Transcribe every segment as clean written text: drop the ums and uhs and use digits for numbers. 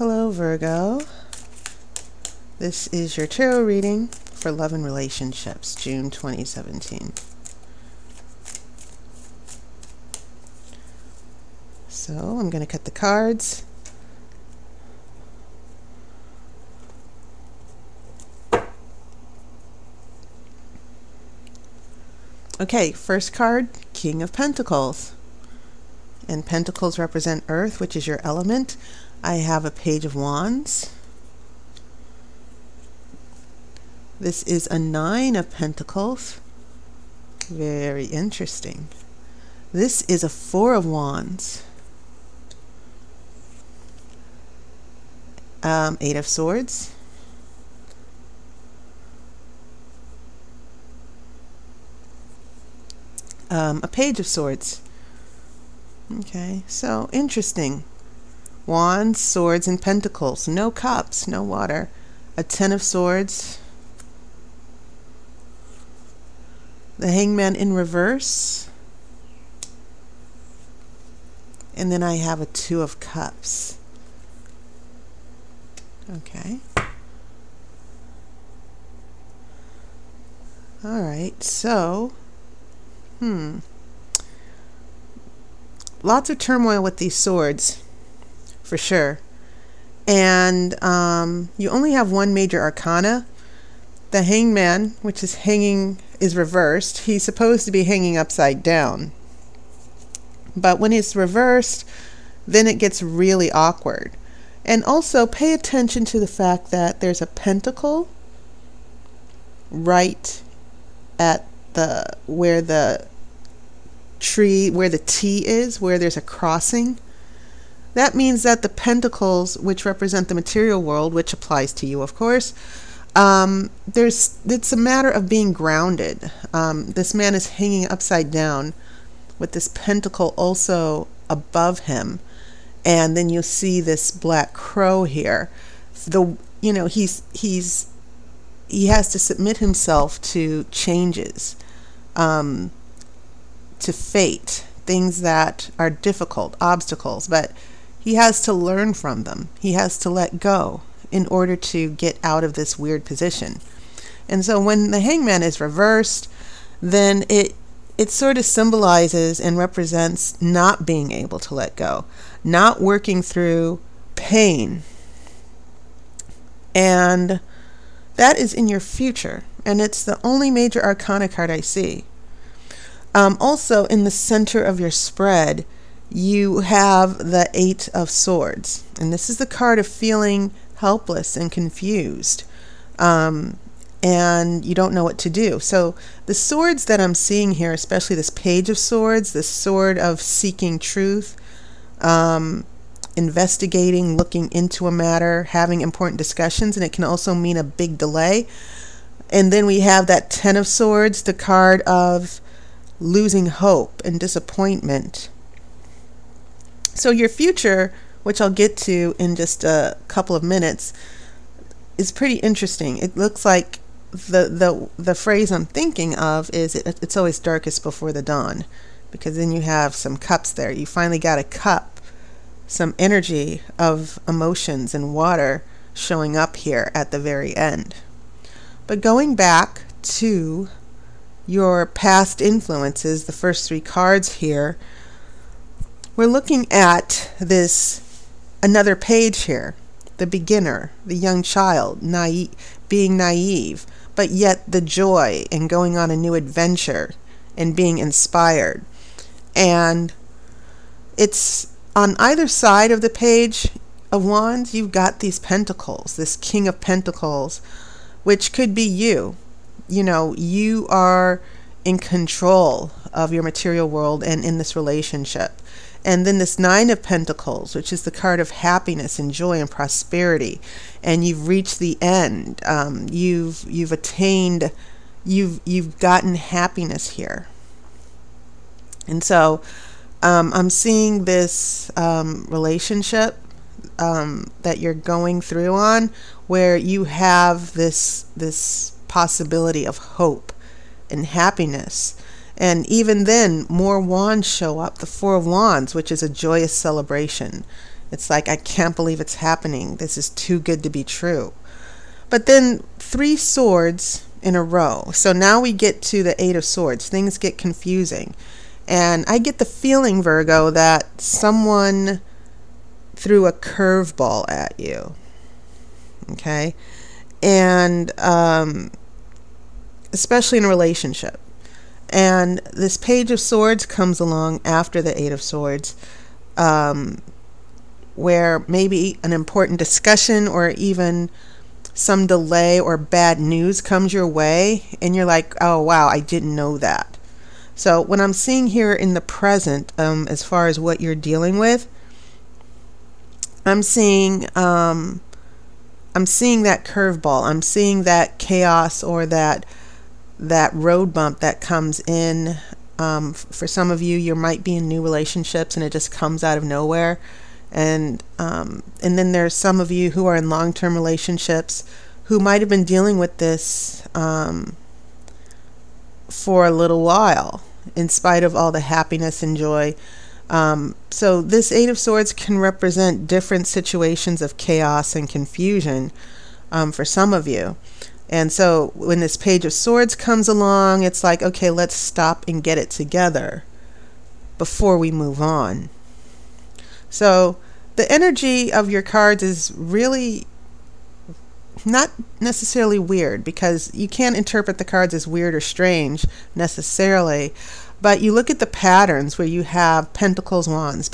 Hello Virgo, this is your tarot reading for love and relationships, June 2017. So I'm going to cut the cards. Okay, first card, King of Pentacles. And Pentacles represent Earth, which is your element. I have a Page of Wands. This is a Nine of Pentacles. Very interesting. This is a Four of Wands. Eight of Swords. A Page of Swords. Okay, so interesting. Wands, Swords, and Pentacles. No cups, no water. A Ten of Swords. The Hangman in reverse. And then I have a Two of Cups. Okay. Alright, so lots of turmoil with these swords, for sure. And you only have one major arcana. The Hangman, which is hanging, is reversed. He's supposed to be hanging upside down. But when it's reversed, then it gets really awkward. And also pay attention to the fact that there's a pentacle right at where the tree, where the T is, where there's a crossing. That means that the pentacles, which represent the material world, which applies to you, of course, it's a matter of being grounded. This man is hanging upside down with this pentacle also above him, and then you see this black crow here. He has to submit himself to changes, to fate, things that are difficult, obstacles, but he has to learn from them. He has to let go in order to get out of this weird position. And so when the Hangman is reversed, then it sort of symbolizes and represents not being able to let go, not working through pain. And that is in your future, and it's the only major arcana card I see. Also, in the center of your spread, you have the Eight of Swords, and this is the card of feeling helpless and confused, and you don't know what to do. So the swords that I'm seeing here, especially this Page of Swords, this sword of seeking truth, investigating, looking into a matter, having important discussions, and it can also mean a big delay. And then we have that Ten of Swords, the card of losing hope and disappointment. So your future, which I'll get to in just a couple of minutes, is pretty interesting. It looks like the phrase I'm thinking of is it's always darkest before the dawn, because then you have some cups there. You finally got a cup, some energy of emotions and water showing up here at the very end. But going back to your past influences, the first three cards here, we're looking at another page here, the beginner, the young child, being naive, but yet the joy and going on a new adventure and being inspired. And it's on either side of the Page of Wands, you've got these pentacles, this King of Pentacles, which could be you. You know, you are in control of your material world and in this relationship. And then this Nine of Pentacles, which is the card of happiness and joy and prosperity, and you've reached the end. You've attained, you've gotten happiness here. And so I'm seeing this relationship that you're going through on, where you have this possibility of hope and happiness. And even then, more wands show up. The Four of Wands, which is a joyous celebration. It's like, I can't believe it's happening. This is too good to be true. But then 3 swords in a row. So now we get to the 8 of swords. Things get confusing. And I get the feeling, Virgo, that someone threw a curveball at you. Okay? And especially in a relationship. And this Page of Swords comes along after the 8 of Swords, where maybe an important discussion or even some delay or bad news comes your way, and you're like, oh wow, I didn't know that. So what I'm seeing here in the present, as far as what you're dealing with, I'm seeing that curveball. I'm seeing that chaos, or that road bump that comes in. For some of you, you might be in new relationships and it just comes out of nowhere. And then there's some of you who are in long-term relationships who might have been dealing with this for a little while, in spite of all the happiness and joy. So this 8 of Swords can represent different situations of chaos and confusion for some of you. And so when this Page of Swords comes along, it's like, okay, let's stop and get it together before we move on. So the energy of your cards is really not necessarily weird, because you can't interpret the cards as weird or strange necessarily, but you look at the patterns where you have Pentacles, Wands,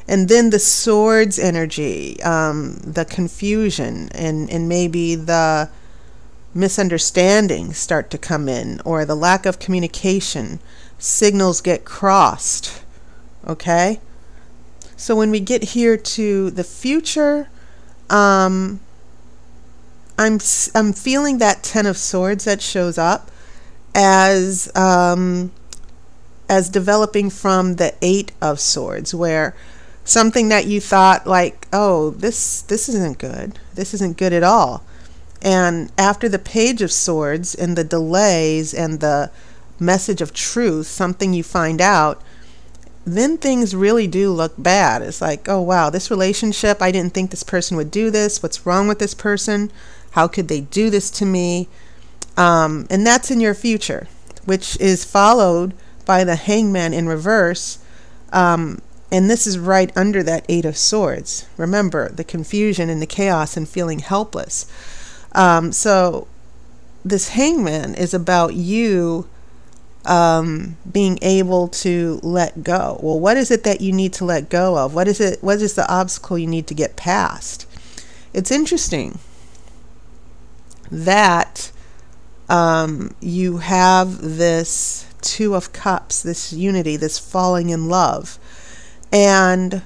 and then the Swords energy, the confusion, and maybe the misunderstandings start to come in, or the lack of communication. Signals get crossed. Okay? So when we get here to the future, I'm feeling that 10 of Swords that shows up as developing from the 8 of Swords, where something that you thought like, oh, this isn't good. This isn't good at all. And after the Page of Swords and the delays and the message of truth, something you find out, then things really do look bad. It's like, oh wow, this relationship, I didn't think this person would do this. What's wrong with this person? How could they do this to me? And that's in your future, which is followed by the Hangman in reverse. And this is right under that 8 of Swords. Remember, the confusion and the chaos and feeling helpless. So this Hangman is about you being able to let go. Well, what is it that you need to let go of? What is the obstacle you need to get past? It's interesting that you have this 2 of Cups, this unity, this falling in love. And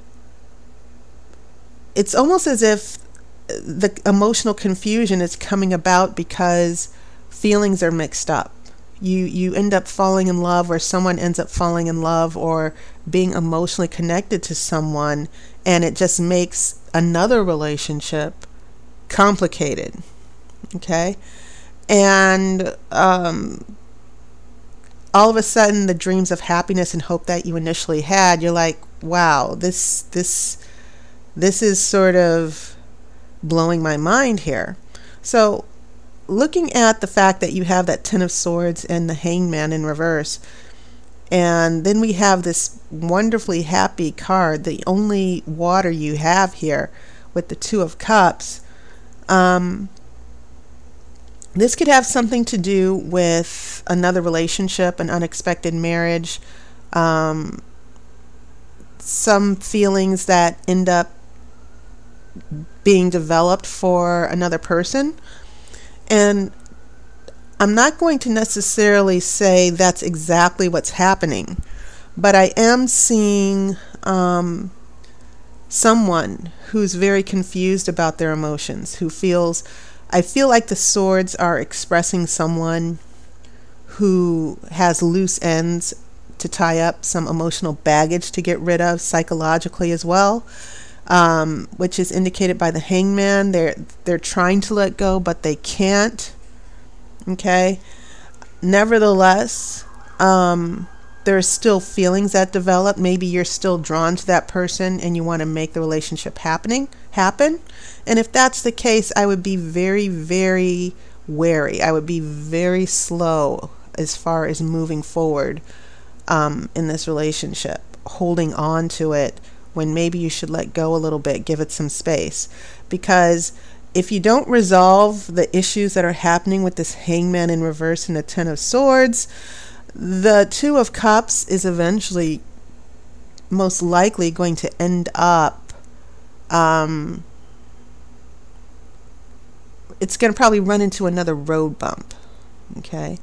it's almost as if the emotional confusion is coming about because feelings are mixed up. You end up falling in love, or someone ends up falling in love or being emotionally connected to someone, and it just makes another relationship complicated. Okay? And all of a sudden, the dreams of happiness and hope that you initially had, you're like, wow, this is sort of blowing my mind here. So looking at the fact that you have that 10 of Swords and the Hangman in reverse, and then we have this wonderfully happy card, the only water you have here with the 2 of Cups, this could have something to do with another relationship, an unexpected marriage, some feelings that end up being developed for another person. And I'm not going to necessarily say that's exactly what's happening, but I am seeing someone who's very confused about their emotions, who feels, I feel like the swords are expressing someone who has loose ends to tie up, some emotional baggage to get rid of psychologically as well, which is indicated by the Hangman. They're trying to let go, but they can't. Okay. Nevertheless, there are still feelings that develop. Maybe you're still drawn to that person and you want to make the relationship happen. And if that's the case, I would be very, very wary. I would be very slow as far as moving forward in this relationship, holding on to it when maybe you should let go a little bit, give it some space. Because if you don't resolve the issues that are happening with this Hangman in reverse and the Ten of Swords, the Two of Cups is eventually most likely going to end up, it's going to probably run into another road bump. Okay?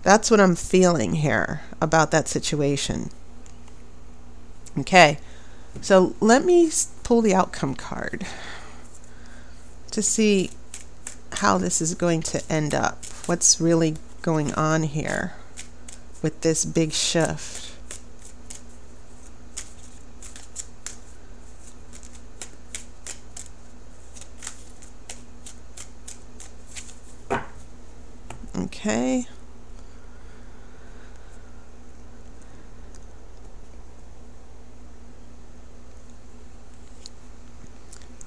That's what I'm feeling here about that situation. Okay, so let me pull the outcome card to see how this is going to end up. What's really going on here with this big shift? Okay.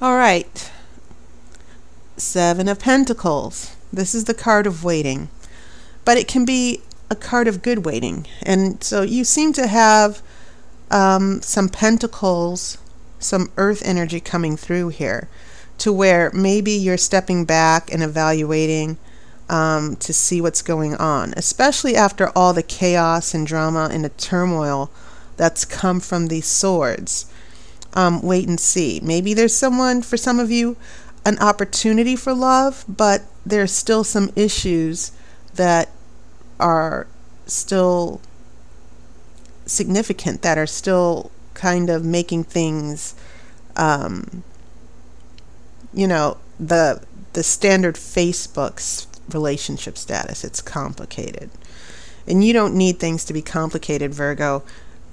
All right. Seven of Pentacles. This is the card of waiting, but it can be a card of good waiting. And so you seem to have some pentacles, some earth energy coming through here, to where maybe you're stepping back and evaluating to see what's going on, especially after all the chaos and drama and the turmoil that's come from these swords. Wait and see. Maybe there's someone, for some of you, an opportunity for love, but there's still some issues that are still significant, that are still kind of making things, you know, the standard Facebook's relationship status. It's complicated. And you don't need things to be complicated, Virgo.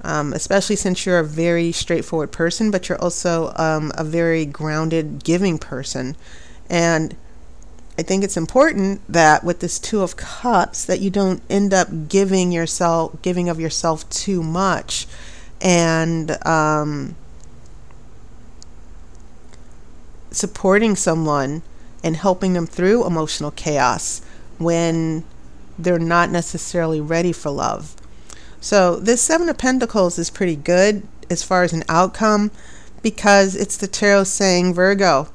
Especially since you're a very straightforward person, but you're also a very grounded, giving person. And I think it's important that with this Two of Cups, that you don't end up giving of yourself too much, and supporting someone and helping them through emotional chaos when they're not necessarily ready for love. So this Seven of Pentacles is pretty good as far as an outcome, because it's the tarot saying, Virgo,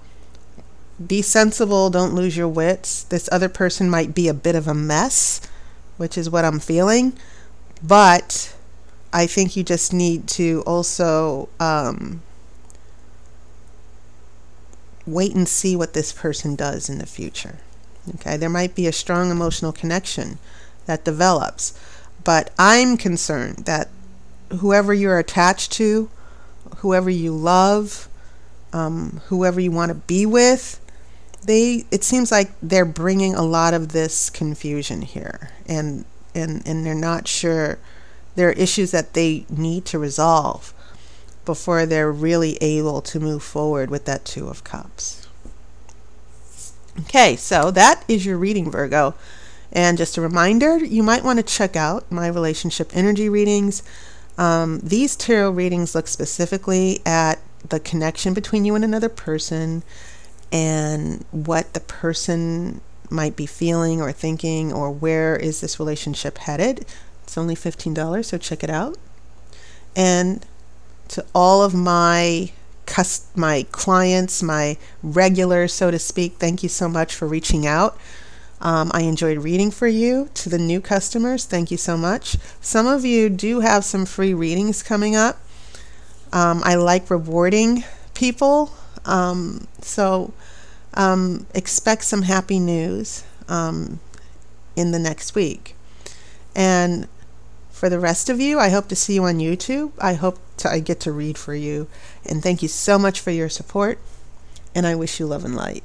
be sensible, don't lose your wits. This other person might be a bit of a mess, which is what I'm feeling, but I think you just need to also wait and see what this person does in the future. Okay, there might be a strong emotional connection that develops. But I'm concerned that whoever you're attached to, whoever you love, whoever you want to be with, it seems like they're bringing a lot of this confusion here, and they're not sure. There are issues that they need to resolve before they're really able to move forward with that Two of Cups. Okay, so that is your reading, Virgo. And just a reminder, you might want to check out my relationship energy readings. These tarot readings look specifically at the connection between you and another person, and what the person might be feeling or thinking, or where is this relationship headed. It's only $15, so check it out. And to all of my clients, my regulars, so to speak, thank you so much for reaching out. I enjoyed reading for you. To the new customers, thank you so much. Some of you do have some free readings coming up. I like rewarding people, so expect some happy news in the next week. And for the rest of you, I hope to see you on YouTube. I hope I get to read for you. And thank you so much for your support. And I wish you love and light.